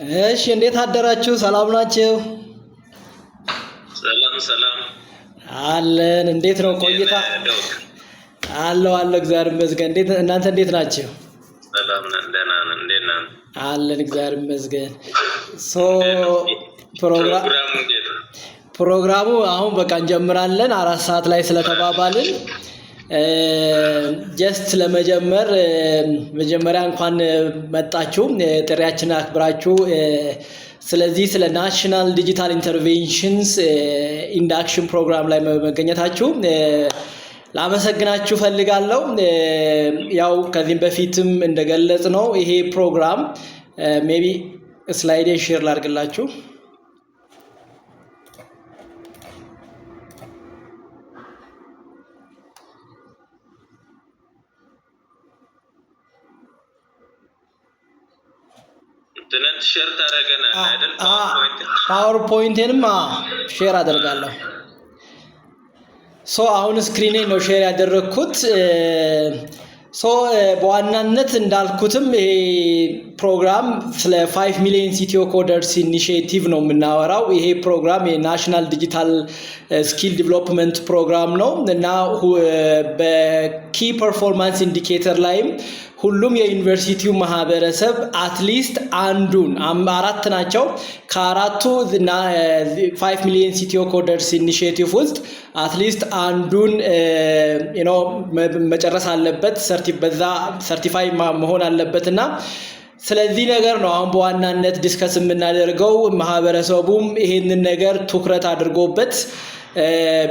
እሺ እንዴት አደራችሁ? ሰላም ናችሁ? ሰላም አለን። እንዴት ነው ቆይታ? አለው እግዚአብሔር ይመስገን። እናንተ እንዴት ናችሁ? ሰላም ነን፣ ደህና ነን። እንዴት ነን? አለን እግዚአብሔር ይመስገን። ፕሮግራሙ አሁን በቃ እንጀምራለን 4 ሰዓት ላይ ስለተባባልን ጀስት ለመጀመር መጀመሪያ እንኳን መጣችሁ ጥሪያችንን አክብራችሁ ስለዚህ ስለ ናሽናል ዲጂታል ኢንተርቬንሽንስ ኢንዳክሽን ፕሮግራም ላይ መገኘታችሁ ላመሰግናችሁ ፈልጋለሁ። ያው ከዚህም በፊትም እንደገለጽ ነው ይሄ ፕሮግራም ሜቢ ስላይዴን ሼር ላድርግላችሁ። ሼር ታደርገናለህ አይደል? ፓወርፖይንቴንም ሼር አደርጋለሁ። አሁን ስክሪኔን ነው ሼር ያደረኩት። በዋናነት እንዳልኩትም ይሄ ፕሮግራም ስለ 5 ሚሊዮን ሲቲዮ ኮደርስ ኢኒሺዬቲቭ ነው የምናወራው። ይሄ ፕሮግራም የናሽናል ዲጂታል ስኪል ዲቨሎፕመንት ፕሮግራም ነው እና በኪ ፐርፎርማንስ ኢንዲኬተር ላይም ሁሉም የዩኒቨርሲቲው ማህበረሰብ አትሊስት አንዱን 4 ናቸው ከአራቱ 5 ሚሊዮን ሲቲዮ ኮደርስ ኢኒሺዬቲቭ ውስጥ አትሊስት አንዱን መጨረስ አለበት፣ በዛ ሰርቲፋይ መሆን አለበትና ስለዚህ ነገር ነው አሁን በዋናነት ዲስከስ የምናደርገው። ማህበረሰቡም ይሄንን ነገር ትኩረት አድርጎበት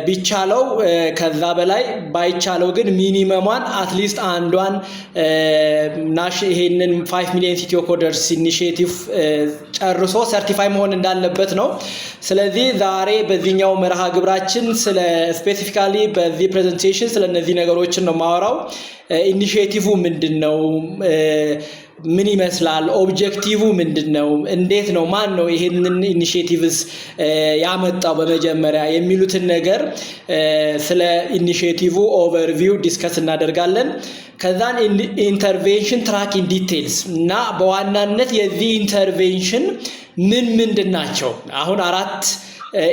ቢቻለው ከዛ በላይ ባይቻለው ግን ሚኒመሟን አትሊስት አንዷን ይሄንን 5 ሚሊዮን ሲቲዮ ኮደርስ ኢኒሺዬቲቭ ጨርሶ ሰርቲፋይ መሆን እንዳለበት ነው። ስለዚህ ዛሬ በዚህኛው መርሃ ግብራችን ስለ ስፔሲፊካሊ በዚህ ፕሬዘንቴሽን ስለ እነዚህ ነገሮችን ነው ማወራው። ኢኒሺዬቲቭ ምንድነው? ምን ይመስላል? ኦብጀክቲቭ ምንድነው? እንዴት ነው? ማን ነው ይሄንን ኢኒሺዬቲቭስ ያመጣው በመጀመሪያ የሚሉትን ነገር ስለ ኢኒሺዬቲቭ ኦቨርቪው ዲስከስ እናደርጋለን። ከዛን ኢንተርቬንሽን ትራክ ኢን ዲቴይልስ እና በዋናነት የዚህ ኢንተርቬንሽን ምንድናቸው? አሁን 4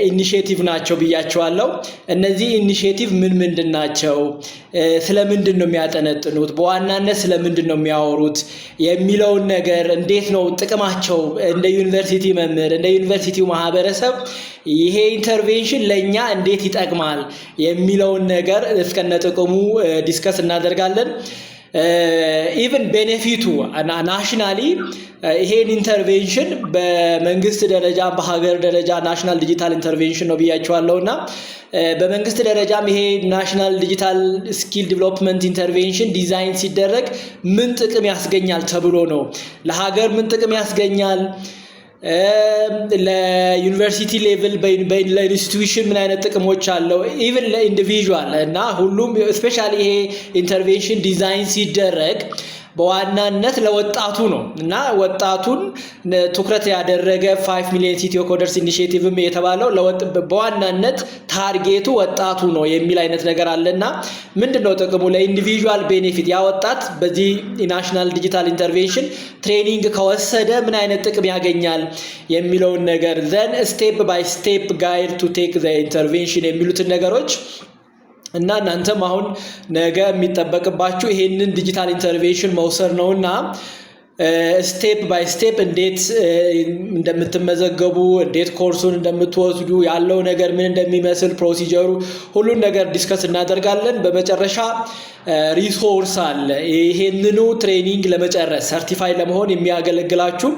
ኢኒሺዬቲቭ ናቸው ብያቸዋለሁ። እነዚህ ኢኒሺዬቲቭ ምንድናቸው? ስለምንድን ነው የሚያጠነጥኑት? በዋናነት ስለምንድን ነው የሚያወሩት የሚለውን ነገር እንዴት ነው ጥቅማቸው? እንደ ዩኒቨርሲቲ መምህር እንደ ዩኒቨርሲቲው ማህበረሰብ ይሄ ኢንተርቬንሽን ለኛ እንዴት ይጠቅማል የሚለውን ነገር እስከነ ጥቅሙ ዲስከስ እናደርጋለን። ኢቭን ቤኔፊቱ ናሽናሊ ይሄን ኢንተርቬንሽን በመንግስት ደረጃ በሀገር ደረጃ ናሽናል ዲጂታል ኢንተርቬንሽን ነው ብያቸዋለሁና በመንግስት ደረጃም ይሄ ናሽናል ዲጂታል ስኪል ዲቨሎፕመንት ኢንተርቬንሽን ዲዛይን ሲደረግ ምን ጥቅም ያስገኛል ተብሎ ነው። ለሀገር ምን ጥቅም ያስገኛል፣ ለዩኒቨርሲቲ ሌቭል ለኢንስቲትዩሽን ምን አይነት ጥቅሞች አለው፣ ኢቭን ለኢንዲቪጁዋል እና ሁሉም ስፔሻሊ ይሄ ኢንተርቬንሽን ዲዛይን ሲደረግ በዋናነት ለወጣቱ ነው እና ወጣቱን ትኩረት ያደረገ 5 ሚሊዮን ሲቲዮ ኮደርስ ኢኒሺዬቲቭም የተባለው በዋናነት ታርጌቱ ወጣቱ ነው የሚል አይነት ነገር አለና ምንድነው ጥቅሙ? ለኢንዲቪጁዋል ቤኔፊት ያ ወጣት በዚህ ናሽናል ዲጂታል ኢንተርቬንሽን ትሬኒንግ ከወሰደ ምን አይነት ጥቅም ያገኛል የሚለውን ነገር ዘን ስቴፕ ባይ ስቴፕ ጋይድ ቱ ቴክ ዘ ኢንተርቬንሽን የሚሉትን ነገሮች እና እናንተም አሁን ነገ የሚጠበቅባችሁ ይሄንን ዲጂታል ኢንተርቬንሽን መውሰድ ነውና ስቴፕ ባይ ስቴፕ እንዴት እንደምትመዘገቡ እንዴት ኮርሱን እንደምትወስዱ ያለው ነገር ምን እንደሚመስል ፕሮሲጀሩ ሁሉን ነገር ዲስከስ እናደርጋለን። በመጨረሻ ሪሶርስ አለ። ይሄንኑ ትሬኒንግ ለመጨረስ ሰርቲፋይ ለመሆን የሚያገለግላችሁ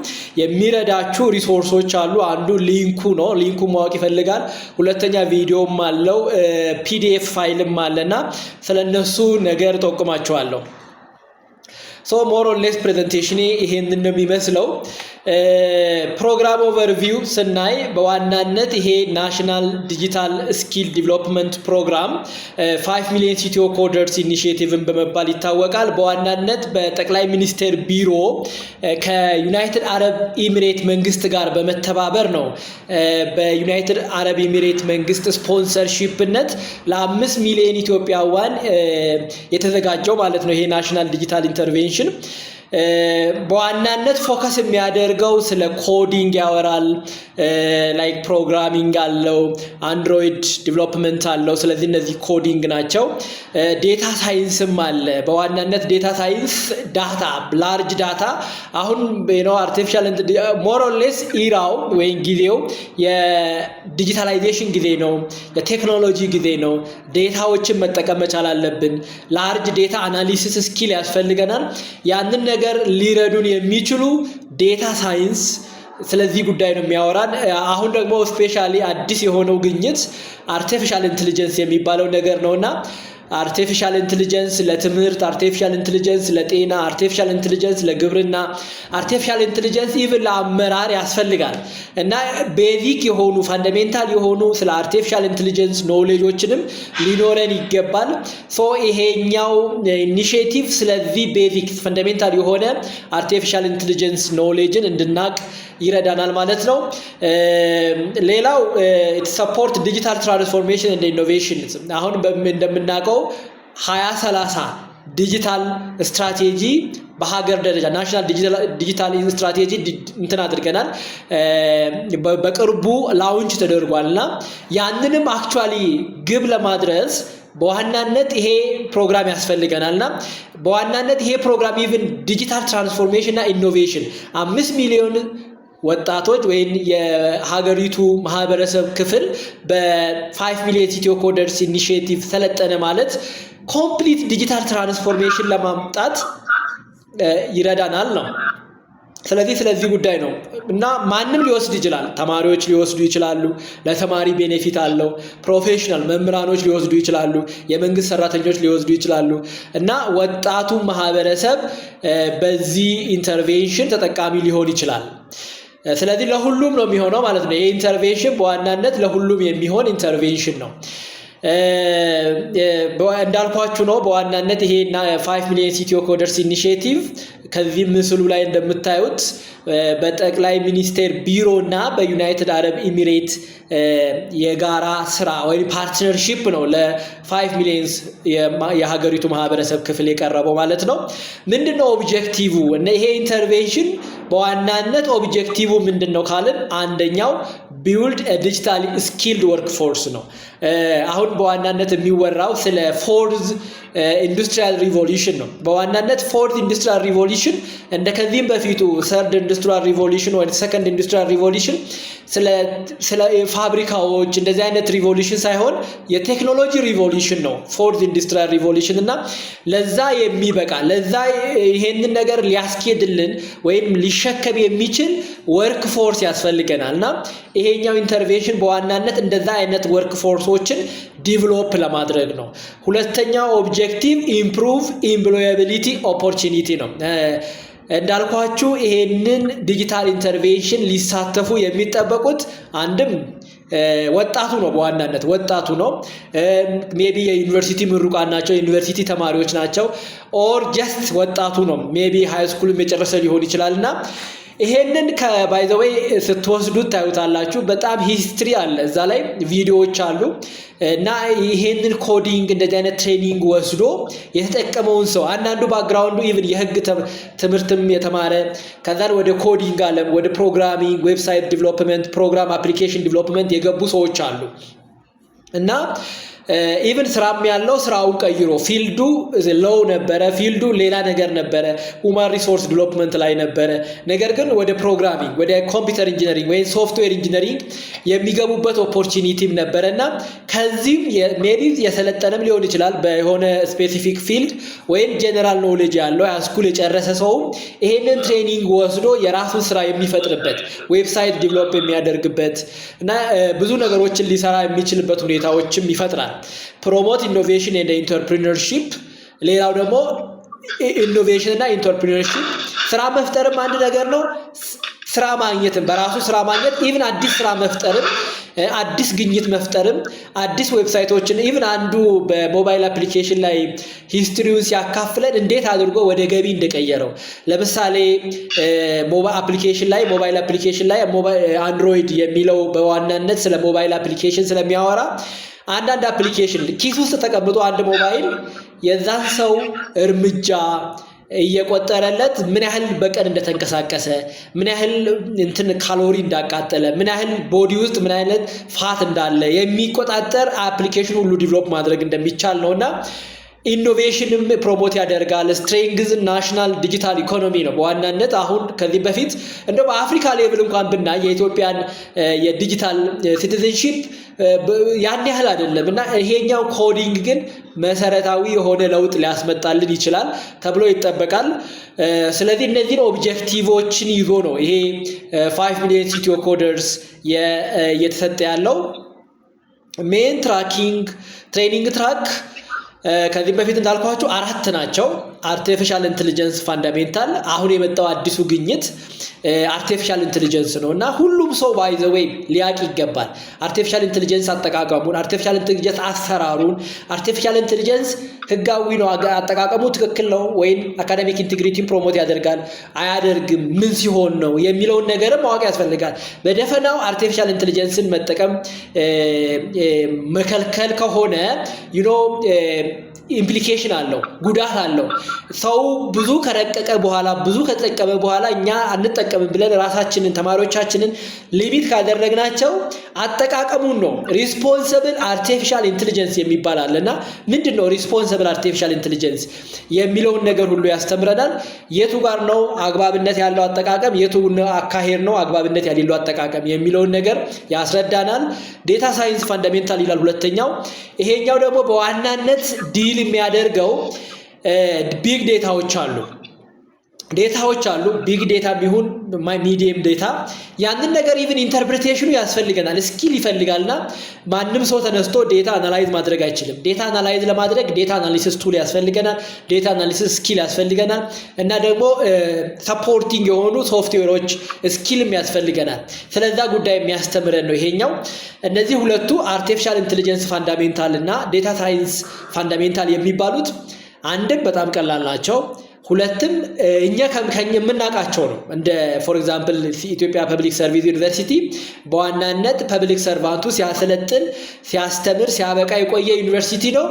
የሚረዳችሁ ሪሶርሶች አሉ። አንዱ ሊንኩ ነው። ሊንኩ ማወቅ ይፈልጋል። ሁለተኛ ቪዲዮም አለው፣ ፒዲኤፍ ፋይልም አለና ስለነሱ ነገር ጠቁማችኋለሁ። ሞር ኦር ሌስ ፕሬዘንቴሽን ይሄንን ነው የሚመስለው። ፕሮግራም ኦቨርቪው ስናይ በዋናነት ይሄ ናሽናል ዲጂታል ስኪል ዲቨሎፕመንት ፕሮግራም 5 ሚሊዮን ሲቲዮ ኮደርስ ኢኒሺዬቲቭን በመባል ይታወቃል። በዋናነት በጠቅላይ ሚኒስቴር ቢሮ ከዩናይትድ አረብ ኤሚሬት መንግስት ጋር በመተባበር ነው በዩናይትድ አረብ ኤሚሬት መንግስት ስፖንሰርሺፕነት ለ5 ሚሊዮን ኢትዮጵያውያን የተዘጋጀው ማለት ነው ይሄ ናሽናል ዲጂታል ኢንተርቬንሽን። በዋናነት ፎከስ የሚያደርገው ስለ ኮዲንግ ያወራል ላይክ ፕሮግራሚንግ አለው አንድሮይድ ዲቨሎፕመንት አለው ስለዚህ እነዚህ ኮዲንግ ናቸው ዴታ ሳይንስም አለ በዋናነት ዴታ ሳይንስ ዳታ ላርጅ ዳታ አሁን አርቲፊሻል ሞር ኦር ሌስ ኢራው ወይም ጊዜው የዲጂታላይዜሽን ጊዜ ነው የቴክኖሎጂ ጊዜ ነው ዴታዎችን መጠቀም መቻል አለብን ላርጅ ዴታ አናሊሲስ ስኪል ያስፈልገናል ያንን ነገር ሊረዱን የሚችሉ ዴታ ሳይንስ ስለዚህ ጉዳይ ነው የሚያወራን አሁን ደግሞ ስፔሻሊ አዲስ የሆነው ግኝት አርቲፊሻል ኢንተለጀንስ የሚባለው ነገር ነውና artificial intelligence ለትምህርት artificial intelligence ለጤና artificial intelligence ለግብርና artificial intelligence even ለአመራር ያስፈልጋል እና ቤዚክ የሆኑ ፋንዳሜንታል የሆኑ ስለ artificial intelligence ኖሌጆችንም ሊኖረን ይገባል ሶ ይሄኛው ኢኒሺዬቲቭ ስለዚህ ቤዚክ ፋንዳሜንታል የሆነ artificial intelligence ኖሌጅን እንድናቅ ይረዳናል ማለት ነው ሌላው it support digital transformation and innovation አሁን እንደምናቀው 2030 ዲጂታል ስትራቴጂ በሀገር ደረጃ ናሽናል ዲጂታል ስትራቴጂ እንትን አድርገናል በቅርቡ ላውንች ተደርጓልና ያንንም አክቹአሊ ግብ ለማድረስ በዋናነት ይሄ ፕሮግራም ያስፈልገናልና በዋናነት ይሄ ፕሮግራም ኢቭን ዲጂታል ትራንስፎርሜሽን እና ኢኖቬሽን 5 ሚሊዮን ወጣቶች ወይ የሀገሪቱ ማህበረሰብ ክፍል በ5 ሚሊዮን ኢትዮ ኮደርስ ኢኒሺዬቲቭ ሰለጠነ ማለት ኮምፕሊት ዲጂታል ትራንስፎርሜሽን ለማምጣት ይረዳናል ነው ስለዚህ ጉዳይ ነው እና ማንንም ሊወስድ ይችላል ተማሪዎች ሊወስዱ ይችላሉ ለተማሪ ቤኔፊት አለው ፕሮፌሽናል መምህራኖች ሊወስዱ ይችላሉ የመንግስት ሰራተኞች ሊወስዱ ይችላሉ እና ወጣቱ ማህበረሰብ በዚህ ኢንተርቬንሽን ተጠቃሚ ሊሆን ይችላል ስለዚህ ለሁሉም ነው የሚሆነው ማለት ነው ይሄ ኢንተርቬንሽን በዋናነት ለሁሉም የሚሆን ኢንተርቬንሽን ነው እንዳልኳችሁ ነው በዋናነት ይሄ 5 ሚሊዮን ኢትዮ ኮደርስ ኢኒሺዬቲቭ ከዚህ ምስሉ ላይ እንደምታዩት በጠቅላይ ሚኒስቴር ቢሮና በዩናይትድ አረብ ኤሚሬት የጋራ ስራ ወይ ፓርትነርሺፕ ነው ለ5 ሚሊዮን የሀገሪቱ ማህበረሰብ ክፍል የቀረበው ማለት ነው ምንድነው ኦብጀክቲቭ እና ይሄ ኢንተርቬንሽን በዋናነት ኦብጀክቲቭ ምንድነው ካልን አንደኛው build a digitally skilled workforce ነው አሁን በዋናነት የሚወራው ስለ fourth industrial revolution ነው በዋናነት fourth industrial revolution እንደከዚህም በፊቱ third industrial revolution ወይ second industrial revolution ስለ ፋብሪካዎች እንደዚህ አይነት ሪቮሉሽን ሳይሆን የቴክኖሎጂ ሪቮሉሽን ነው fourth industrial revolution እና ለዛ የሚበቃ ለዛ ይሄንን ነገር ሊያስኬድልን ወይም ሊሸከም የሚችል ወርክ ፎርስ ያስፈልገናልና ይሄኛው ኢንተርቬንሽን በዋናነት እንደዛ አይነት ወርክ ፎርሶችን ዲቨሎፕ ለማድረግ ነው ሁለተኛው ኦብጀክቲቭ ኢምፕሩቭ ኤምፕሎያቢሊቲ ኦፖርቹኒቲ ነው እንዳልኳችሁ ይሄንን ዲጂታል ኢንተርቬንሽን ሊሳተፉ የሚጠበቁት አንድም ወጣቱ ነው በዋናነት ወጣቱ ነው ሜቢ የዩኒቨርሲቲ ምሩቃን ናቸው ዩኒቨርሲቲ ተማሪዎች ናቸው ኦር ጀስት ወጣቱ ነው ሜቢ ሃይ ስኩል የጨረሰ ሊሆን ይችላልና ይሄንን ባይ ዘ ዌይ ስትወስዱት ታዩታላችሁ በጣም ሂስትሪ አለ እዛ ላይ ቪዲዮዎች አሉ እና ይሄንን ኮዲንግ እንደዚህ አይነት ትሬኒንግ ወስዶ የተጠቀመውን ሰው አንዳንዱ ባክግራውንዱ ኢቭን የህግ ትምህርትም የተማረ ከዛን ወደ ኮዲንግ አለም ወደ ፕሮግራሚንግ ዌብሳይት ዲቨሎፕመንት ፕሮግራም አፕሊኬሽን ዲቨሎፕመንት የገቡ ሰዎች አሉ እና ኢቭን ስራም ያለው ስራውን ቀይሮ ፊልዱ ሎው ነበረ ፊልዱ ሌላ ነገር ነበረ ሁማን ሪሶርስ ዲቨሎፕመንት ላይ ነበረ ነገር ግን ወደ ፕሮግራሚንግ ወደ ኮምፒውተር ኢንጂነሪንግ ወይ ሶፍትዌር ኢንጂነሪንግ የሚገቡበት ኦፖርቹኒቲም ነበርና ከዚህም ሜቢ የሰለጠነም ሊሆን ይችላል በሆነ ስፔሲፊክ ፊልድ ወይ ጀነራል ኖሌጅ ያለው ሃይስኩል የጨረሰ ሰው ይሄንን ትሬኒንግ ወስዶ የራሱን ስራ የሚፈጥርበት ዌብሳይት ዲቨሎፕ የሚያደርግበት እና ብዙ ነገሮችን ሊሰራ የሚችልበት ሁኔታዎችም ይፈጥራል promote innovation and entrepreneurship ሌላው ደግሞ innovation እና entrepreneurship ስራ መፍጠርም አንድ ነገር ነው ስራ ማግኘትም በራሱ ስራ ማግኘት ኢቭን አዲስ ስራ መፍጠርም አዲስ ግኝት መፍጠርም አዲስ ዌብሳይቶችን ኢቭን አንዱ በሞባይል አፕሊኬሽን ላይ ሂስትሪውን ሲያካፍለን እንዴት አድርጎ ወደ ገቢ እንደቀየረው ለምሳሌ ሞባይል አፕሊኬሽን ላይ አንድሮይድ የሚለው በዋናነት ስለ ሞባይል አፕሊኬሽን ስለሚያወራ አንዳንድ አፕሊኬሽን ኪስ ውስጥ ተቀምጦ አንድ ሞባይል የዛን ሰው እርምጃ እየቆጠረለት ምን ያህል በቀን እንደተንቀሳቀሰ ምን ያህል እንትን ካሎሪ እንዳቃጠለ ምን ያህል ቦዲ ውስጥ ምን አይነት ፋት እንዳለ የሚቆጣጠር አፕሊኬሽን ሁሉ ዲቨሎፕ ማድረግ እንደሚቻል ነውና ኢኖቬሽንም ፕሮሞት ያደርጋል ስትሬንግዝ ናሽናል ዲጂታል ኢኮኖሚ ነው በዋናነት አሁን ከዚህ በፊት እንደው በአፍሪካ ሌቭል እንኳን ብናይ የኢትዮጵያን የዲጂታል ሲቲዝንሺፕ ያን ያህል አይደለምና ይሄኛው ኮዲንግ ግን መሰረታዊ የሆነ ለውጥ ሊያስመጣልን ይችላል ተብሎ ይጠበቃል ስለዚህ እነዚህ ኦብጀክቲቮችን ይዞ ነው ይሄ 5 ሚሊዮን ሲቲዮ ኮደርስ የተሰጠ ያለው ሜን ትራኪንግ ትሬኒንግ ትራክ ከዚህ በፊት እንዳልኳችሁ አራት ናቸው አርቲፊሻል ኢንተለጀንስ ፋንዳሜንታል አሁን የመጣው አዲሱ ግኝት አርቲፊሻል ኢንተለጀንስ ነውና ሁሉም ሰው ባይ ዘ ዌይ ሊያቅ ይገባል አርቲፊሻል ኢንተለጀንስ አጠቃቀሙን አርቲፊሻል ኢንተለጀንስ አሰራሩን አርቲፊሻል ኢንተለጀንስ ህጋዊ ነው አጠቃቀሙ ትክክል ነው ወይ አካዳሚክ ኢንቲግሪቲን ፕሮሞት ያደርጋል አያደርግም ምን ሲሆን ነው የሚለውን ነገር ማወቅ ያስፈልጋል በደፈናው አርቲፊሻል ኢንተለጀንስን መጠቀም መከልከል ከሆነ ኢምፕሊኬሽን አለው ጉዳት አለው ሰው ብዙ ከረቀቀ በኋላ ብዙ ከተጠቀመ በኋላ እኛ አንጠቀምም ብለን ራሳችንን ተማሪዎቻችንን ሊሚት ካደረግናቸው አጠቃቀሙን ነው ሪስፖንሲብል አርቲፊሻል ኢንተለጀንስ የሚባል አለና ምንድነው ሪስፖንሲብል አርቲፊሻል ኢንተለጀንስ የሚለውን ነገር ሁሉ ያስተምረናል የቱ ጋር ነው አግባብነት ያለው አጠቃቀም የቱ አካሄድ ነው አግባብነት ያለው አጠቃቀም የሚለውን ነገር ያስረዳናል ዴታ ሳይንስ ፋንዳሜንታል ይላል ሁለተኛው ይሄኛው ደግሞ በዋናነት ዲል የሚያደርገው ቢግ ዴታዎች አሉ ቢግ ዴታ ቢሆን ሚዲየም ዴታ ያንን ነገር ኢቭን ኢንተርፕሪቴሽኑ ያስፈልገናል ስኪል ይፈልጋልና ማንንም ሰው ተነስቶ ዴታ አናላይዝ ማድረግ አይችልም ዴታ አናላይዝ ለማድረግ ዴታ አናሊሲስ ቱል ያስፈልገናል ዴታ አናሊሲስ ስኪል ያስፈልገናል እና ደግሞ ሰፖርቲንግ የሆኑ ሶፍትዌሮች ስኪልም ያስፈልገናል ስለዛ ጉዳይ የሚያስተምረን ነው ይሄኛው እነዚህ ሁለቱ አርቲፊሻል ኢንተለጀንስ ፋንዳሜንታል እና ዴታ ሳይንስ ፋንዳሜንታል የሚባሉት አንድም በጣም ቀላል ናቸው ሁለቱም እኛ የምናቃቸው ነው እንደ ፎር ኤግዛምፕል ኢትዮጵያ ፐብሊክ ሰርቪስ ዩኒቨርሲቲ በዋናነት ፐብሊክ ሰርቫንቱ ሲያሰለጥን ሲያስተምር ሲያበቃ የቆየ ዩኒቨርሲቲ ነው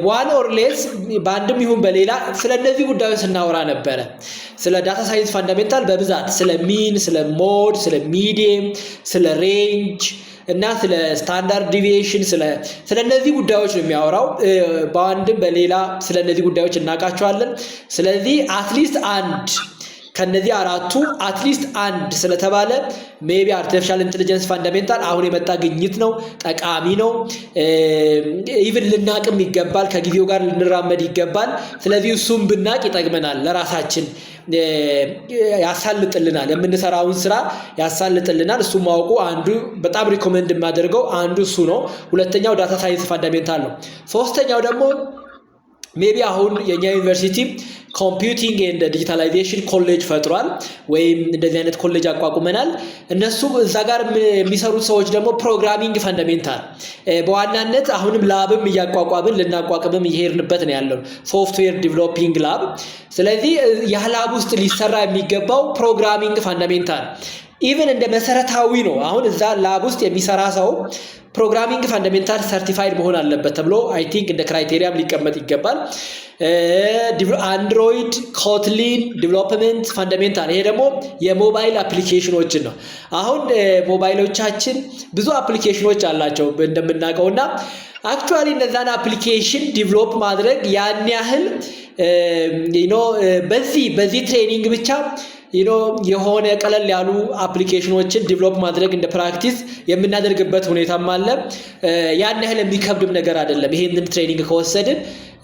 ዋን ኦር ሌስ ባንድም ይሁን በሌላ ስለነዚህ ጉዳዮች ስናወራ ነበር ስለ ዳታ ሳይንስ ፋንዳሜንታል በብዛት ስለ ሚን ስለ ሞድ ስለ ሚዲየም ስለ ሬንጅ እና ስለ ስታንዳርድ ዲቪዬሽን ስለነዚህ ጉዳዮች ነው የሚያወራው በአንድም በሌላ ስለነዚህ ጉዳዮች እናቃቸዋለን ስለዚህ አትሊስት አንድ ከነዚህ አራቱ አትሊስት አንድ ስለተባለ ሜቢ አርቲፊሻል ኢንተለጀንስ ፋንዳሜንታል አሁን የመጣ ግኝት ነው ጠቃሚ ነው ኢቭን ልናቅም ይገባል ከጊዜው ጋር ልንራመድ ይገባል ስለዚህ እሱም ብናቅ ይጠቅመናል ለራሳችን ያሳልጥልናል የምንሰራውን ስራ ያሳልጥልናል እሱ ማወቁ አንዱ በጣም ሪኮመንድ የማደርገው አንዱ እሱ ነው ሁለተኛው ዳታ ሳይንስ ፋንዳሜንታል ነው ሶስተኛው ደግሞ ሜቢ አሁን የኛ ዩኒቨርሲቲ ኮምፒውቲንግ ኤንድ ዲጂታላይዜሽን ኮሌጅ ፈጥሯል ወይም እንደዚህ አይነት ኮሌጅ አቋቁመናል እነሱ እዛ ጋር የሚሰሩት ሰዎች ደግሞ ፕሮግራሚንግ ፋንዳሜንታል በዋናነት አሁንም ላብም ያቋቋምን ልናቋቁምም ይሄርንበት ነው ያለው ሶፍትዌር ዲቨሎፒንግ ላብ ስለዚህ ያላብ ውስጥ ሊሰራ የሚገባው ፕሮግራሚንግ ፋንዳሜንታል ኢቭን እንደ መሰረታዊ ነው አሁን እዛ ላብ ውስጥ የሚሰራ ሰው ፕሮግራሚንግ ፋንዳሜንታል ሰርቲፋይድ መሆን አለበት ተብሎ አይ ቲንክ እንደ ክራይቴሪያም ሊቀመጥ ይገባል አንድሮይድ ኮትሊን ዲቨሎፕመንት ፋንዳሜንታል ይሄ ደግሞ የሞባይል አፕሊኬሽኖችን ነው አሁን ሞባይሎቻችን ብዙ አፕሊኬሽኖች አላቸው እንደምናውቀውና አክቹአሊ እነዛን አፕሊኬሽን ዲቨሎፕ ማድረግ ያን ያህል በዚህ ትሬኒንግ ብቻ የሆነ ቀለል ያሉ አፕሊኬሽኖችን ዲቨሎፕ ማድረግ እንደ ፕራክቲስ የምናደርግበት ሁኔታም አለ ያን ያህል የሚከብድም ነገር አይደለም ይሄንን ትሬኒንግ ከወሰድን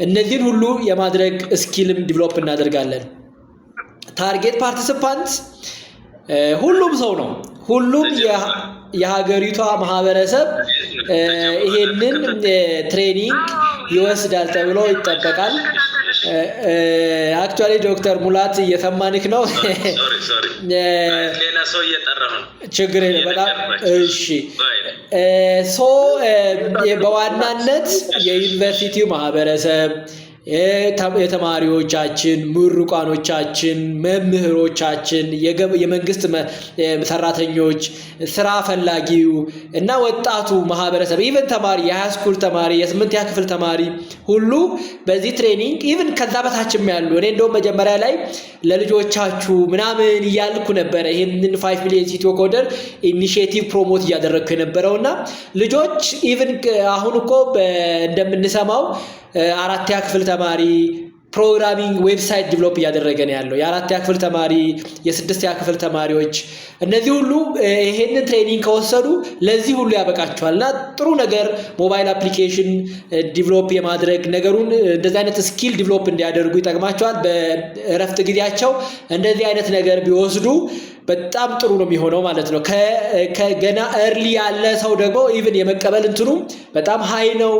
እነዚህን ሁሉ የማድረግ ስኪልም ዲቨሎፕ እናደርጋለን ታርጌት ፓርቲሲፓንትስ ሁሉም ሰው ነው ሁሉም የሀገሪቷ ማህበረሰብ ይሄንን ትሬኒንግ ይወስዳል ተብሎ ይጠበቃል አክቹአሊ ዶክተር ሙላት እየሰማንክ ነው ሌላ ሰው እየጠራሁ ነው ችግር የለም በጣም እሺ በዋናነት የዩኒቨርሲቲው ማህበረሰብ የተማሪዎቻችን ምሩቃኖቻችን መምህሮቻችን የመንግስት ሰራተኞች ስራ ፈላጊው እና ወጣቱ ማህበረሰብ ኢቭን ተማሪ የሃይ ስኩል ተማሪ የ8ኛ ክፍል ተማሪ ሁሉ በዚህ ትሬኒንግ ኢቭን ከዛ በታችም ያሉ እኔ እንደውም መጀመሪያ ላይ ለልጆቻችሁ ምናምን ያልኩ ነበር ይሄንን 5 ሚሊዮን ሲቲዮ ኮደር ኢኒሺዬቲቭ ፕሮሞት ያደረኩ የነበረውና ልጆች ኢቭን አሁን እኮ እንደምንሰማው 4ኛ ክፍል ተማሪ ፕሮግራሚንግ ዌብሳይት ዲቨሎፕ ያደረገ ነው ያለው የ4ኛ ክፍል ተማሪ የ6ኛ ክፍል ተማሪዎች እነዚህ ሁሉ ይሄንን ትሬኒንግ ከወሰዱ ለዚህ ሁሉ ያበቃቸዋልና ጥሩ ነገር ሞባይል አፕሊኬሽን ዲቨሎፕ የማድረግ ነገሩን እንደዚህ አይነት ስኪል ዲቨሎፕ እንዲያደርጉ ይጠቅማቸዋል በእረፍት ጊዜያቸው እንደዚህ አይነት ነገር ቢወስዱ በጣም ጥሩ ነው የሚሆነው ማለት ነው ከገና early ያለ ሰው ደግሞ ኢቭን የመቀበል እንትኑ በጣም ሃይ ነው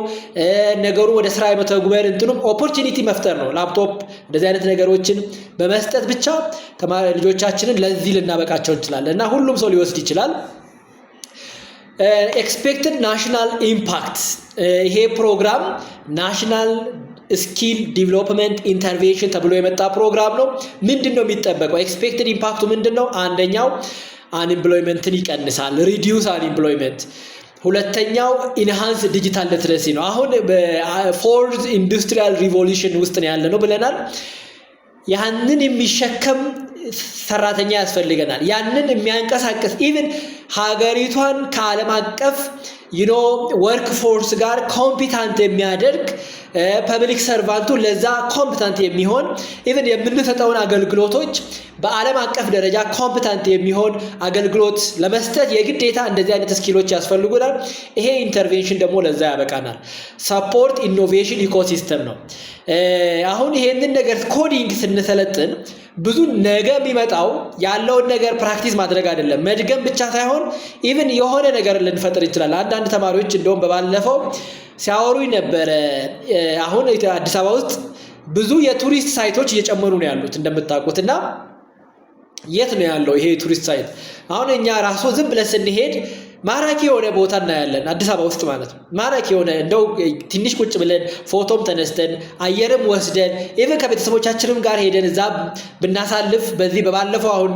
ነገሩ ወደ ስራ የመተግበር እንትኑ ኦፖርቹኒቲ መፍጠር ነው ላፕቶፕ እንደዚህ አይነት ነገሮችን በመስጠት ብቻ ተማሪ ልጆቻችንን ለዚህ ልናበቃቸው እንችላለን እና ሁሉም ሰው ሊወስድ ይችላል expected national impact ይሄ ፕሮግራም ናሽናል ስኪል ዲቨሎፕመንት ኢንተርቬንሽን ተብሎ የመጣ ፕሮግራም ነው ምንድነው የሚጠበቀው ኤክስፔክትድ ኢምፓክቱ ምንድነው አንደኛው አንኤምፕሎይመንትን ይቀንሳል ሪዲዩስ አንኤምፕሎይመንት ሁለተኛው ኢንሃንስ ዲጂታል ሊትረሲ ነው አሁን በፎርዝ ኢንዱስትሪያል ሪቮሉሽን ውስጥ ነው ያለነው ብለናል ያንን የሚሸከም ሰራተኛ ያስፈልገናል ያንን የሚያንቀሳቅስ ኢቭን ሀገሪቷን ከዓለም አቀፍ ወርክ ፎርስ ጋር ኮምፒታንት የሚያደርግ ፐብሊክ ሰርቫንቱ ለዛ ኮምፒታንት የሚሆን ኢቭን የምንሰጠውን አገልግሎቶች በዓለም አቀፍ ደረጃ ኮምፒታንት የሚሆን አገልግሎት ለመስጠት የግዴታ እንደዚህ አይነት ስኪሎች ያስፈልጉናል ይሄ ኢንተርቬንሽን ደግሞ ለዛ ያበቃናል ሰፖርት ኢኖቬሽን ኢኮሲስተም ነው አሁን ይሄንን ነገር ኮዲንግ ስንሰለጥን ብዙ ነገ የሚመጣው ያለውን ነገር ፕራክቲስ ማድረግ አይደለም መድገም ብቻ ሳይሆን ኢቭን የሆነ ነገር ልንፈጥር ይችላል አንዳንድ ተማሪዎች እንደውም በባለፈው ሲያወሩኝ ነበር አሁን አዲስ አበባ ውስጥ ብዙ የቱሪስት ሳይቶች እየጨመሩ ነው ያሉት እንደምታውቁትና የት ነው ያለው ይሄ ቱሪስት ሳይት አሁን እኛ ራሱ ዝም ብለን ስንሄድ ማራኪ የሆነ ቦታ እናያለን አዲስ አበባ ውስጥ ማለት ነው ማራኪ የሆነ እንደው ትንሽ ቁጭ ብለን ፎቶም ተነስተን አየርም ወስደን ኢቭን ከቤተሰቦቻችንም ጋር ሄደን እዛ ብናሳልፍ በዚህ በባለፈው አሁን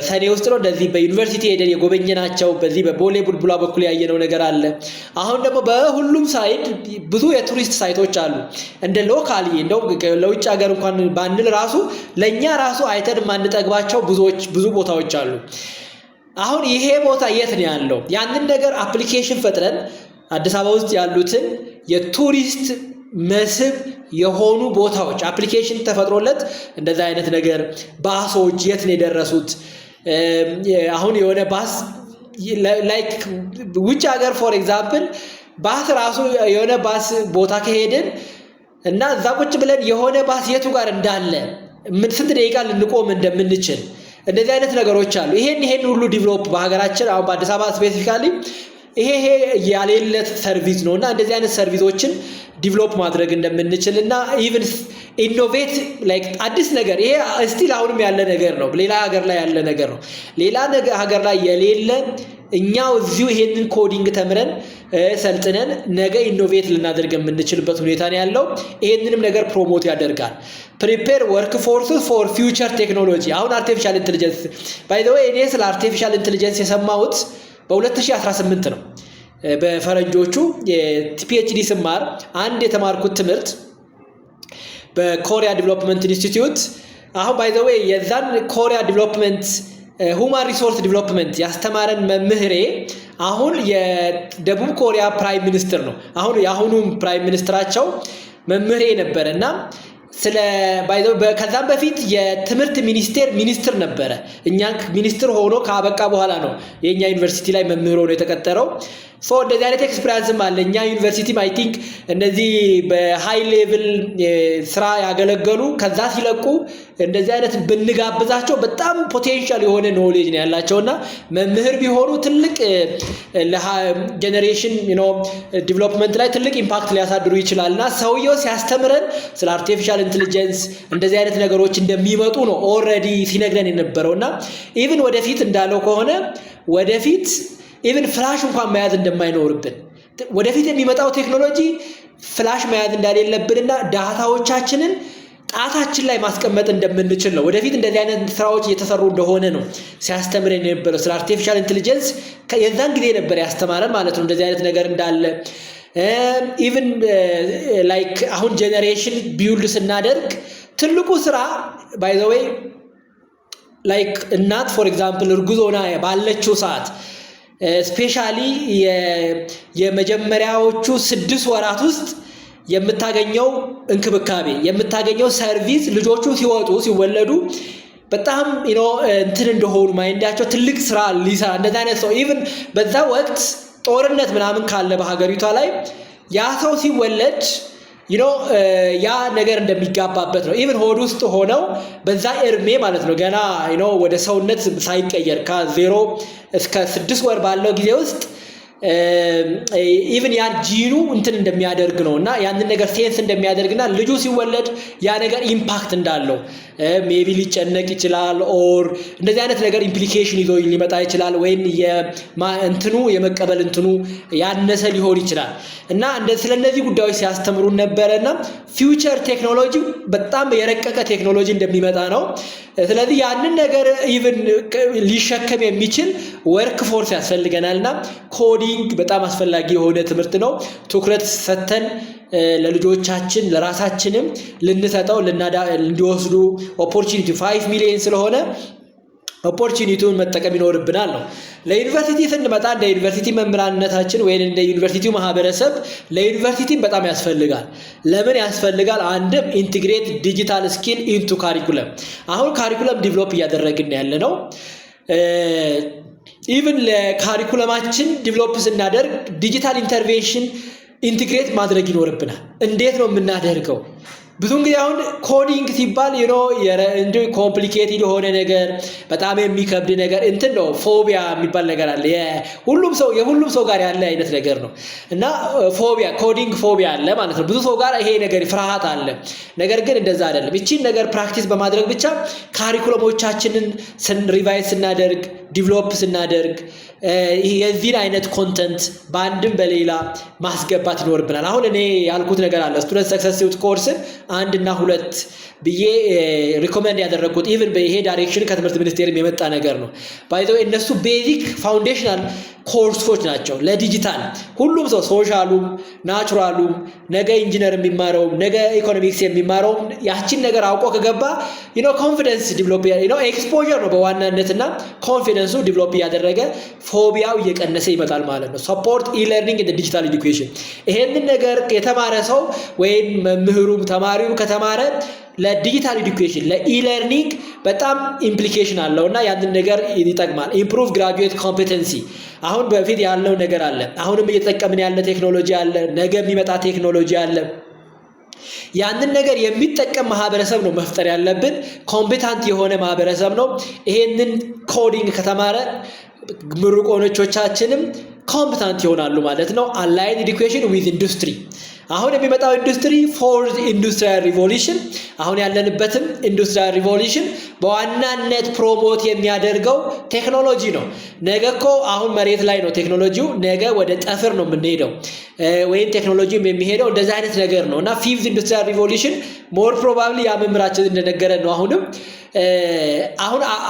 ሰኔ ውስጥ ነው እንደዚህ በዩኒቨርሲቲ ሄደን የጎበኘናቸው በዚህ በቦሌ ቡልቡላ በኩል ያየነው ነገር አለ አሁን ደግሞ በሁሉም ሳይድ ብዙ የቱሪስት ሳይቶች አሉ እንደ ሎካሊ እንደው ለውጭ ሀገር እንኳን ባንል ራሱ ለኛ ራሱ አይተን ማንጠግባቸው ብዙ ቦታዎች አሉ አሁን ይሄ ቦታ የት ነው ያለው ያንን ነገር አፕሊኬሽን ፈጥረን አዲስ አበባ ውስጥ ያሉትን የቱሪስት መስህብ የሆኑ ቦታዎች አፕሊኬሽን ተፈጥሮለት እንደዛ አይነት ነገር ባሶች የት ነው የደረሱት አሁን የሆነ ባስ ላይክ ውጭ ሀገር ፎር ኤግዛምፕል ባስ ራሱ የሆነ ባስ ቦታ ከሄድን እና እዛ ቁጭ ብለን የሆነ ባስ የቱ ጋር እንዳለ ስንት ደቂቃ ልንቆም እንደምንችል እንደዚህ አይነት ነገሮች አሉ ይሄን ሁሉ ዲቨሎፕ በሀገራችን አሁን በአዲስ አበባ ስፔሲፊካሊ ይሄ ያሌለት ሰርቪስ ነውና እንደዚህ አይነት ሰርቪሶችን ዲቨሎፕ ማድረግ እንደምንችልና ኢቭን ኢኖቬት ላይክ አዲስ ነገር ይሄ ስቲል አሁንም ያለ ነገር ነው ሌላ ሀገር ላይ ያለ ነገር ነው ሌላ ሀገር ላይ የሌለ እኛው እዚሁ ይሄንን ኮዲንግ ተምረን ሰልጥነን ነገ ኢኖቬት ልናደርግ የምንችልበት ሁኔታ ነው ያለው ይሄንንም ነገር ፕሮሞት ያደርጋል prepare workforces for future technology አሁን artificial intelligence by the way እኔ ስለ artificial intelligence የሰማሁት በ2018 ነው በፈረንጆቹ የፒኤችዲ ስማር አንድ የተማርኩት ትምህርት በኮሪያ ዲቨሎፕመንት ኢንስቲትዩት አሁን by the way የዛን ኮሪያ ዲቨሎፕመንት ሁማን ሪሶርስ ዲቨሎፕመንት ያስተማረን መምህሬ አሁን የደቡብ ኮሪያ ፕራይም ሚኒስተር ነው አሁን ያሁኑም ፕራይም ሚኒስተራቸው መምህሬ ነበርና ስለ ባይዘው ከዛም በፊት የትምህርት ሚኒስትር ነበረ እኛን ሚኒስትር ሆኖ ካበቃ በኋላ ነው የኛ ዩኒቨርሲቲ ላይ መምህር ሆኖ የተቀጠረው ሶ እንደዚህ አይነት ኤክስፒሪየንስም አለ እኛ ዩኒቨርሲቲ አይ ቲንክ እንደዚህ በሃይ ሌቭል ስራ ያገለገሉ ከዛ ሲለቁ እንደዚህ አይነት ብንጋብዛቸው በጣም ፖቴንሻል የሆነ ኖሌጅ ነው ያላቸውና መምህር ቢሆኑ ትልቅ ለጀነሬሽን ዲቨሎፕመንት ላይ ትልቅ ኢምፓክት ሊያሳድሩ ይችላልና ሰውየው ሲያስተምረን ስለ አርቲፊሻል ኢንተለጀንስ እንደዚህ አይነት ነገሮች እንደሚመጡ ነው ኦሬዲ ሲነግረን የነበረውና ኢቭን ወደፊት እንዳለው ከሆነ ወደፊት ኢቭን ፍላሽ እንኳን መያዝ እንደማይኖርብን ወደፊት የሚመጣው ቴክኖሎጂ ፍላሽ መያዝ እንደሌለብንና ዳታዎቻችንን ጣታችን ላይ ማስቀመጥ እንደምንችል ነው። ወደፊት እንደዚህ አይነት ስራዎች እየተሰሩ እንደሆነ ነው ሲያስተምረን የነበረው። ስለ አርቲፊሻል ኢንተለጀንስ የዛን ጊዜ ነበር ያስተማረን ማለት ነው። እንደዚህ አይነት ነገር እንዳለ ኢቭን ላይክ አሁን ጄኔሬሽን ቢውልድ ስናደርግ ትልቁ ስራ ባይ ዘ ዌይ ላይክ እናት ፎር ኤግዛምፕል እርጉዝ ሆና ባለችው ሰዓት ስፔሻሊ የመጀመሪያዎቹ 6 ወራት ውስጥ የምታገኘው እንክብካቤ የምታገኘው ሰርቪስ ልጆቹ ሲወለዱ በጣም እንትን እንደሆኑ ማይንዳቸው ትልቅ ስራ ሊሰራ እንደዛ አይነት ሰው ኢቭን በዛ ወቅት ጦርነት ምናምን ካለ በሀገሪቷ ላይ ያ ሰው ሲወለድ ያ ነገር እንደሚጋባበት ነው። ኢቭን ሆድ ውስጥ ሆነው በዛ እርሜ ማለት ነው ገና ወደ ሰውነት ሳይቀየር ከ0 እስከ 6 ወር ባለው ጊዜ ውስጥ ኢቭን ያን ጂኑ እንትን እንደሚያደርግ ነውና ያንን ነገር ሴንስ እንደሚያደርግና ልጁ ሲወለድ ያ ነገር ኢምፓክት እንዳለው ሜቢ ሊጨነቅ ይችላል ኦር እንደዚህ አይነት ነገር ኢምፕሊኬሽን ይዞ ሊመጣ ይችላል ወይም እንትኑ የመቀበል እንትኑ ያነሰ ሊሆን ይችላል እና ስለነዚህ ጉዳዮች ሲያስተምሩን ነበርና ፊውቸር ቴክኖሎጂ በጣም የረቀቀ ቴክኖሎጂ እንደሚመጣ ነው። ስለዚህ ያንን ነገር ኢቭን ሊሸከም የሚችል ወርክ ፎርስ ያስፈልገናልና ኮዲንግ በጣም አስፈላጊ የሆነ ትምህርት ነው። ትኩረት ሰተን ለልጆቻችን ለራሳችንም ልንሰጠው እንዲወስዱ ኦፖርቹኒቲ 5 ሚሊዮን ስለሆነ ኦፖርቹኒቲውን መጠቀም ይኖርብናል ነው። ለዩኒቨርሲቲ ስንመጣ እንደ ዩኒቨርሲቲ መምህራንነታችን ወይ እንደ ዩኒቨርሲቲው ማህበረሰብ ለዩኒቨርሲቲ በጣም ያስፈልጋል። ለምን ያስፈልጋል? አንድም ኢንቲግሬት ዲጂታል ስኪል ኢንቱ ካሪኩለም። አሁን ካሪኩለም ዲቨሎፕ እያደረግን ያለ ነው። ኢቭን ለካሪኩለማችን ዲቨሎፕ ስናደርግ ዲጂታል ኢንተርቬንሽን ኢንቲግሬት ማድረግ ይኖርብናል። እንዴት ነው የምናደርገው? ብዙን ጊዜ አሁን ኮዲንግ ሲባል እንደ ኮምፕሊኬትድ የሆነ ነገር በጣም የሚከብድ ነገር እንትን ነው ፎቢያ የሚባል ነገር አለ። የሁሉም ሰው ጋር ያለ አይነት ነገር ነው እና ፎቢያ ኮዲንግ ፎቢያ አለ ማለት ነው። ብዙ ሰው ጋር ይሄ ነገር ፍርሃት አለ። ነገር ግን እንደዛ አይደለም። እቺን ነገር ፕራክቲስ በማድረግ ብቻ ካሪኩለሞቻችንን ሪቫይዝ ስናደርግ ዲቨሎፕ ስናደርግ የዚህን አይነት ኮንተንት በአንድም በሌላ ማስገባት ይኖርብናል። አሁን እኔ ያልኩት ነገር አለ ስቱደንት ሰክሰስ ሲውት ኮርስን 1 እና 2 ብዬ ሪኮመንድ ያደረኩት ኢቭን በይሄ ዳይሬክሽን ከትምህርት ሚኒስቴርም የመጣ ነገር ነው። ባይዘው እነሱ ቤዚክ ፋውንዴሽናል ኮርሶች ናቸው ለዲጂታል ሁሉም ሰው ሶሻሉም ናቹራሉም ነገ ኢንጂነር የሚማረው ነገ ኢኮኖሚክስ የሚማረው ያቺን ነገር አውቆ ከገባ ኮንፊደንስ ዲቨሎፕ ኤክስፖዠር ነው በዋናነትና ኮንፊደንሱ ዲቨሎፕ ያደረገ ፎቢያው እየቀነሰ ይመጣል ማለት ነው። ሰፖርት ኢለርኒንግ ኢን ዲጂታል ኤዱኬሽን ይሄንን ነገር የተማረ ሰው ወይም መምህሩም ተማሪው ከተማረ ለዲጂታል ኤዱኬሽን ለኢለርኒንግ በጣም ኢምፕሊኬሽን አለውና ያንን ነገር ይጠቅማል። ኢምፕሩቭ ግራጁዌት ኮምፒተንሲ አሁን በፊት ያለው ነገር አለ። አሁንም እየተጠቀምን ያለ ቴክኖሎጂ አለ። ነገ የሚመጣ ቴክኖሎጂ አለ። ያንን ነገር የሚጠቀም ማህበረሰብ ነው መፍጠር ያለብን። ኮምፒታንት የሆነ ማህበረሰብ ነው። ይሄንን ኮዲንግ ከተማረ ምሩቆኖቻችንም ኮምፒታንት ይሆናሉ ማለት ነው። አላይን ኤዱኬሽን ዊዝ ኢንዱስትሪ አሁን የሚመጣው ኢንዱስትሪ ፎርዝ ኢንዱስትሪያል ሪቮሉሽን አሁን ያለንበትም ኢንዱስትሪያል ሪቮሉሽን በዋናነት ፕሮሞት የሚያደርገው ቴክኖሎጂ ነው። ነገ እኮ አሁን መሬት ላይ ነው ቴክኖሎጂው፣ ነገ ወደ ጠፍር ነው የምንሄደው ወይም ቴክኖሎጂም የሚሄደው እንደዛ አይነት ነገር ነው እና ፊፍዝ ኢንዱስትሪያል ሪቮሉሽን ሞር ፕሮባብሊ ያመምራችን እንደነገረን ነው።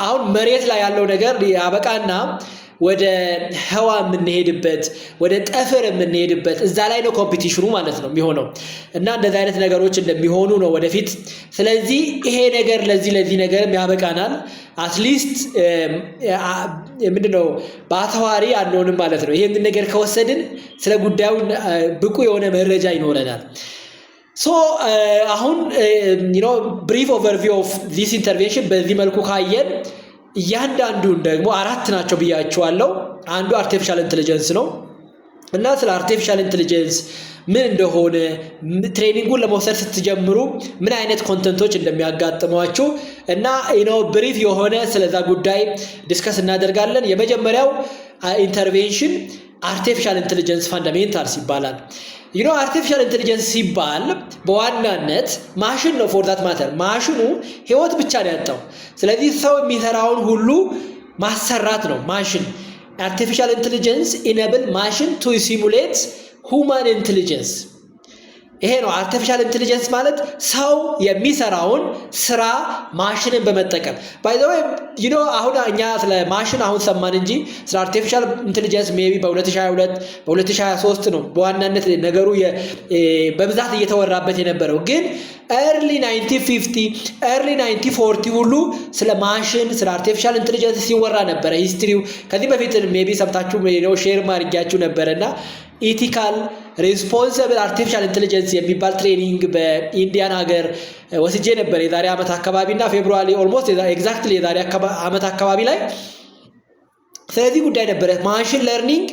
አሁን መሬት ላይ ያለው ነገር ያበቃና ወደ ህዋ የምንሄድበት ወደ ጠፈር የምንሄድበት እዛ ላይ ነው ኮምፒቲሽኑ ማለት ነው የሚሆነው እና እንደዚህ አይነት ነገሮች እንደሚሆኑ ነው ወደፊት። ስለዚህ ይሄ ነገር ለዚህ ነገርም ያበቃናል። አትሊስት ምንድነው ባተዋሪ አንሆንም ማለት ነው። ይሄን ነገር ከወሰድን ስለ ጉዳዩ ብቁ የሆነ መረጃ ይኖረናል። ሶ አሁን brief overview of this intervention በዚህ መልኩ ካየን እያንዳንዱን ደግሞ 4 ናቸው ብያቸዋለሁ። አንዱ አርቲፊሻል ኢንተለጀንስ ነው እና ስለ አርቲፊሻል ኢንተለጀንስ ምን እንደሆነ ትሬኒንጉን ለመውሰድ ስትጀምሩ ምን አይነት ኮንተንቶች እንደሚያጋጥሟችሁ እና ብሪፍ የሆነ ስለዛ ጉዳይ ዲስከስ እናደርጋለን። የመጀመሪያው ኢንተርቬንሽን አርቲፊሻል ኢንተለጀንስ ፋንዳሜንታልስ ይባላል። አርቲፊሻል ኢንተለጀንስ ሲባል በዋናነት ማሽን ነው። ፎር ዳት ማተር ማሽኑ ህይወት ብቻ ነው ያጣው። ስለዚህ ሰው የሚሰራውን ሁሉ ማሰራት ነው ማሽን። አርቲፊሻል ኢንተለጀንስ ኢኔብል ማሽን ቱ ሲሙሌት ሁማን ኢንተለጀንስ ይሄ ነው አርቲፊሻል ኢንተለጀንስ ማለት ሰው የሚሰራውን ስራ ማሽንን በመጠቀም ባይ ዘ ወይ አሁን እኛ ስለ ማሽን አሁን ሰማን እንጂ ስለ አርቲፊሻል ኢንተለጀንስ ሜቢ በ2022 በ2023 ነው በዋናነት ነገሩ በብዛት እየተወራበት የነበረው ግን early 1950 early 1940 ሁሉ ስለ ማሽን ስለ አርቲፊሻል ኢንተለጀንስ ሲወራ ነበር ሂስትሪው ከዚህ በፊት ሜቢ ሰምታችሁ ሼር ማድረጋችሁ ነበርና ኢቲካል ሪስፖንሲብል አርቲፊሻል ኢንተለጀንስ የሚባል ትሬኒንግ በኢንዲያን ሀገር ወስጄ ነበር የዛሬ አመት አካባቢና ፌብሩዋሪ ኦልሞስት ኤግዛክትሊ የዛሬ አመት አካባቢ ላይ ስለዚህ ጉዳይ ነበር ማሽን ለርኒንግ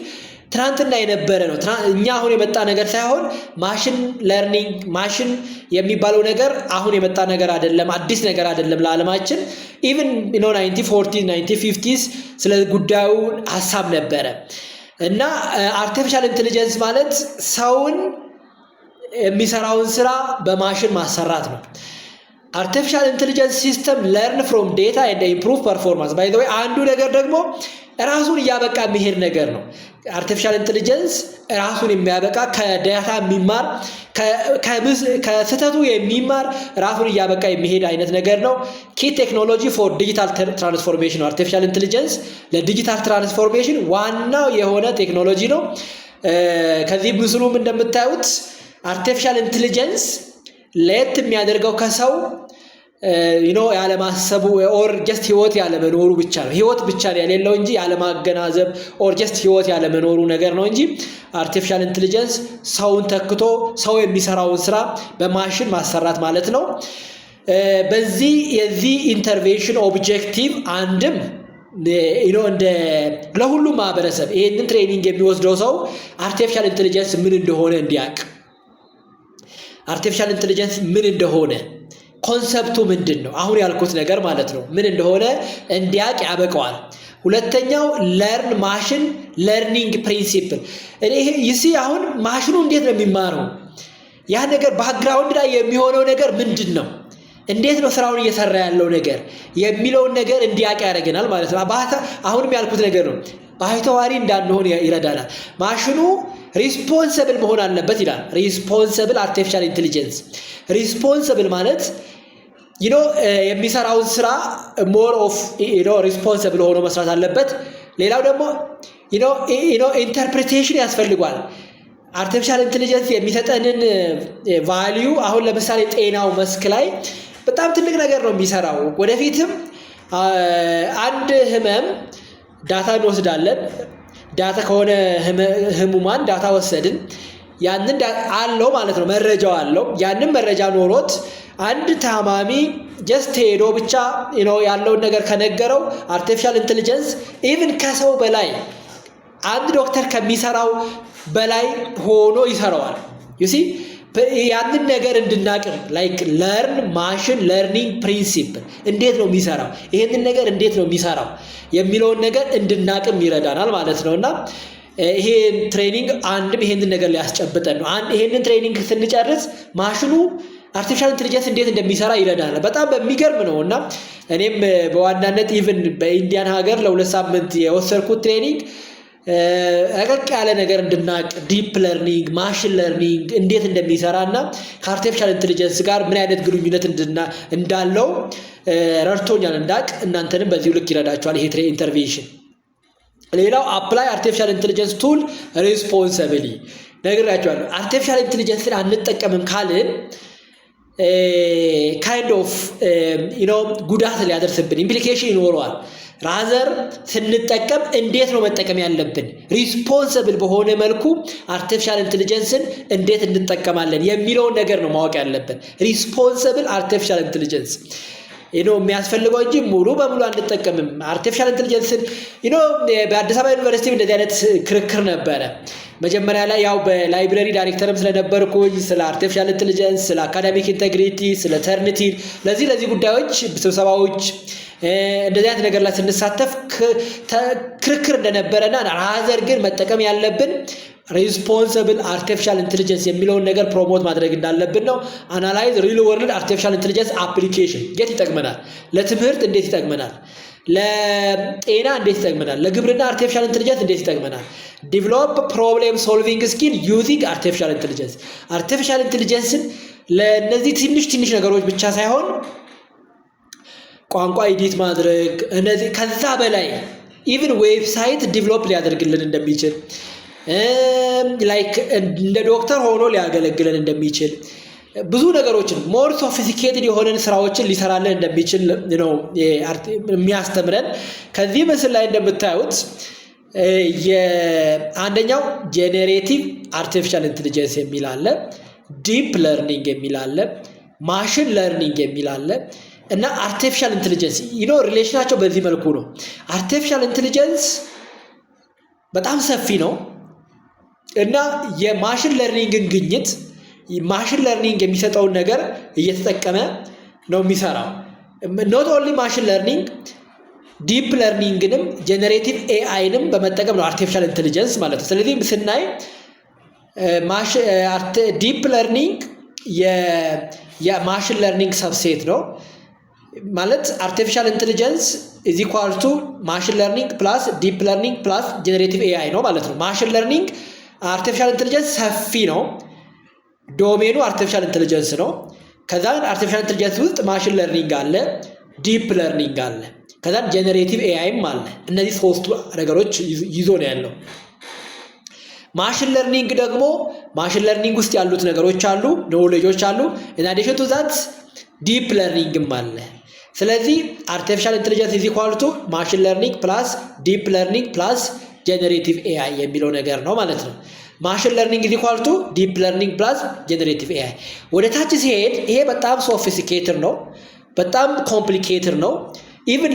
ትናንትና የነበረ ነው እኛ አሁን የመጣ ነገር ሳይሆን ማሽን ለርኒንግ ማሽን የሚባለው ነገር አሁን የመጣ ነገር አይደለም አዲስ ነገር አይደለም ለዓለማችን ኢቭን 1940 1950s ስለ ጉዳዩ ሐሳብ ነበረ እና አርቲፊሻል ኢንተለጀንስ ማለት ሰውን የሚሰራውን ስራ በማሽን ማሰራት ነው artificial intelligence system learn from data and improve performance by the way አንዱ ነገር ደግሞ ራሱን ያበቃ መሄድ ነገር ነው artificial intelligence ራሱን የሚያበቃ ከዳታ የሚማር ከስተቱ የሚማር ራሱን ያበቃ የሚሄድ አይነት ነገር ነው key technology for digital transformation artificial intelligence ለዲጂታል ትራንስፎርሜሽን ዋናው የሆነ ቴክኖሎጂ ነው ከዚህ ምስሉም እንደምታዩት artificial intelligence ለየት የሚያደርገው ከሰው ያለ ማሰቡ or just ህይወት ያለ መኖሩ ብቻ ነው ህይወት ብቻ ያለው እንጂ ያለ ማገናዘብ or just ህይወት ያለ መኖሩ ነገር ነው እንጂ artificial intelligence ሰውን ተክቶ ሰው የሚሰራውን ስራ በማሽን ማሰራት ማለት ነው በዚህ የዚህ ኢንተርቬንሽን ኦብጀክቲቭ አንድም እንደ ለሁሉም ማህበረሰብ ይሄንን ትሬኒንግ የሚወስደው ሰው artificial intelligence ምን እንደሆነ እንዲያውቅ artificial intelligence ምን እንደሆነ ኮንሰፕቱ ምንድነው አሁን ያልኩት ነገር ማለት ነው ምን እንደሆነ እንዲያውቅ ያበቀዋል ሁለተኛው ለርን ማሽን ለርኒንግ ፕሪንሲፕል ይሄ ይሲ አሁን ማሽኑ እንዴት ነው የሚማረው ያ ነገር ባክግራውንድ ላይ የሚሆነው ነገር ምንድነው እንዴት ነው ስራውን እየሰራ ያለው ነገር የሚለው ነገር እንዲያውቅ ያደርገናል ማለት ነው አሁንም ያልኩት ነገር ነው ባይተዋሪ እንዳንሆን ይረዳናል ማሽኑ ሪስፖንሲብል መሆን አለበት ይላል ሪስፖንሲብል አርቲፊሻል ኢንተለጀንስ ሪስፖንሲብል ማለት የሚሰራውን ስራ more of ሪስፖንሲብል ሆኖ መስራት አለበት ሌላው ደግሞ ኢንተርፕሪቴሽን ያስፈልጋል artificial intelligence የሚሰጠንን ቫልዩ አሁን ለምሳሌ ጤናው መስክ ላይ በጣም ትልቅ ነገር ነው የሚሰራው ወደፊትም አንድ ህመም ዳታ እንወስዳለን ዳታ ከሆነ ህሙማን ዳታ ወሰድን ያንን አለው ማለት ነው መረጃው አለው ያንን መረጃ ኖሮት አንድ ታማሚ just ሄዶ ብቻ ያለው ነገር ከነገረው artificial intelligence even ከሰው በላይ አንድ ዶክተር ከሚሰራው በላይ ሆኖ ይሰራዋል you see ያንን ነገር እንድናቅም like learn machine learning principle እንዴት ነው የሚሰራው ይሄንን ነገር እንዴት ነው የሚሰራው የሚለውን ነገር እንድናቅም ይረዳናል ማለት ነውና ይሄ ትሬኒንግ አንድም ይሄንን ነገር ሊያስጨብጠን ነው ይሄንን ትሬኒንግ ስንጨርስ ማሽኑ artificial intelligence እንዴት እንደሚሰራ ይረዳናል በጣም በሚገርም ነውና እኔም በዋናነት ኢቭን በኢንዲያን ሀገር ለሁለት ሳምንት የወሰድኩት ትሬኒንግ አቀቅ ያለ ነገር እንድናቅ ዲፕ ለርኒንግ ማሽን ለርኒንግ እንዴት እንደሚሰራና ከአርቲፊሻል ኢንተለጀንስ ጋር ምን አይነት ግንኙነት እንዳለው ረድቶኛል እንዳቅ እናንተንም በዚሁ ልክ ይረዳችኋል ይሄ ኢንተርቬንሽን ሌላው አፕላይ አርቲፊሻል ኢንተለጀንስ ቱል ሪስፖንሲብሊ ነግራችኋለሁ አርቲፊሻል ኢንተለጀንስን አንጠቀምም ካልን kind of ጉዳት ሊያደርስብን ኢምፕሊኬሽን ይኖረዋል ራዘር ስንጠቀም እንዴት ነው መጠቀም ያለብን ሪስፖንሲብል በሆነ መልኩ አርቲፊሻል ኢንተለጀንስን እንዴት እንጠቀማለን የሚለው ነገር ነው ማወቅ ያለብን ሪስፖንሲብል አርቲፊሻል ኢንተለጀንስ የሚያስፈልገው እንጂ ሙሉ በሙሉ አንጠቀምም አርቲፊሻል ኢንተለጀንስን በአዲስ አበባ ዩኒቨርሲቲ እንደዚህ አይነት ክርክር ነበረ መጀመሪያ ላይ ያው በላይብረሪ ዳይሬክተርም ስለነበርኩኝ ስለ አርቲፊሻል ኢንተለጀንስ ስለ አካዳሚክ ኢንተግሪቲ ስለ ተርኒቲቭ ለዚህ ጉዳዮች ስብሰባዎች እንደዚህ አይነት ነገር ላይ ስንሳተፍ ክርክር እንደነበረና ራዘር ግን መጠቀም ያለብን ሪስፖንሲብል አርቲፊሻል ኢንተለጀንስ የሚለውን ነገር ፕሮሞት ማድረግ እንዳለብን ነው። አናላይዝ ሪል ወርልድ አርቲፊሻል ኢንተለጀንስ አፕሊኬሽን የት ይጠቅመናል? ለትምህርት እንዴት ይጠቅመናል? ለጤና እንዴት ይጠቅመናል? ለግብርና አርቲፊሻል ኢንተለጀንስ እንዴት ይጠቅመናል? ዲቨሎፕ ፕሮብሌም ሶልቪንግ ስኪል ዩዚንግ አርቲፊሻል ኢንተለጀንስ። አርቲፊሻል ኢንተለጀንስን ለእነዚህ ትንሽ ነገሮች ብቻ ሳይሆን ቋንቋ ኤዲት ማድረግ እነዚህ ከዛ በላይ ኢቭን ዌብሳይት ዲቨሎፕ ሊያደርግልን እንደሚችል ላይክ እንደ ዶክተር ሆኖ ሊያገለግለን እንደሚችል ብዙ ነገሮችን ሞር ሶፊስቲኬትድ የሆነን ስራዎችን ሊሰራልን እንደሚችል ነው የሚያስተምረን። ከዚህ ምስል ላይ እንደምታዩት የአንደኛው ጄኔሬቲቭ አርቲፊሻል ኢንተለጀንስ የሚል አለ፣ ዲፕ ለርኒንግ የሚል አለ፣ ማሽን ለርኒንግ የሚል አለ እና አርቲፊሻል ኢንተለጀንስ ሪሌሽናቸው በዚህ መልኩ ነው። አርቲፊሻል ኢንተለጀንስ በጣም ሰፊ ነው እና የማሽን ለርኒንግን ግኝት ማሽን ለርኒንግ የሚሰጠውን ነገር እየተጠቀመ ነው የሚሰራው። ኖት ኦንሊ ማሽን ለርኒንግ ዲፕ ለርኒንግንም ጄኔሬቲቭ ኤአይንም በመጠቀም ነው አርቲፊሻል ኢንተለጀንስ ማለት ነው። ስለዚህ ስናይ ዲፕ ለርኒንግ የማሽን ለርኒንግ ሰብሴት ነው ማለት አርቲፊሻል ኢንተለጀንስ ኢዝ ኢኳል ቱ ማሽን ለርኒንግ ፕላስ ዲፕ ለርኒንግ ፕላስ ጄኔሬቲቭ ኤአይ ነው ማለት ነው። ማሽን ለርኒንግ አርቲፊሻል ኢንተለጀንስ ሰፊ ነው፣ ዶሜኑ አርቲፊሻል ኢንተለጀንስ ነው። ከዛ አርቲፊሻል ኢንተለጀንስ ውስጥ ማሽን ለርኒንግ አለ፣ ዲፕ ለርኒንግ አለ፣ ከዛ ጄኔሬቲቭ ኤአይም አለ። እነዚህ ሶስቱ ነገሮች ይዞ ነው ያለው። ማሽን ለርኒንግ ደግሞ ማሽን ለርኒንግ ውስጥ ያሉት ነገሮች አሉ፣ ኖሌጆች አሉ። ኢን አዲሽን ቱ ዛት ዲፕ ለርኒንግም አለ። ስለዚህ አርቲፊሻል ኢንተለጀንስ ኢዝ ኢኳል ቱ ማሽን ለርኒንግ ፕላስ ዲፕ ለርኒንግ ፕላስ ጄኔሬቲቭ ኤአይ የሚለው ነገር ነው ማለት ነው። ማሽን ለርኒንግ ኢዝ ኢኳል ቱ ዲፕ ለርኒንግ ፕላስ ጄኔሬቲቭ ኤአይ። ወደ ታች ሲሄድ ይሄ በጣም ሶፊስቲኬትድ ነው፣ በጣም ኮምፕሊኬትድ ነው። ኢቭን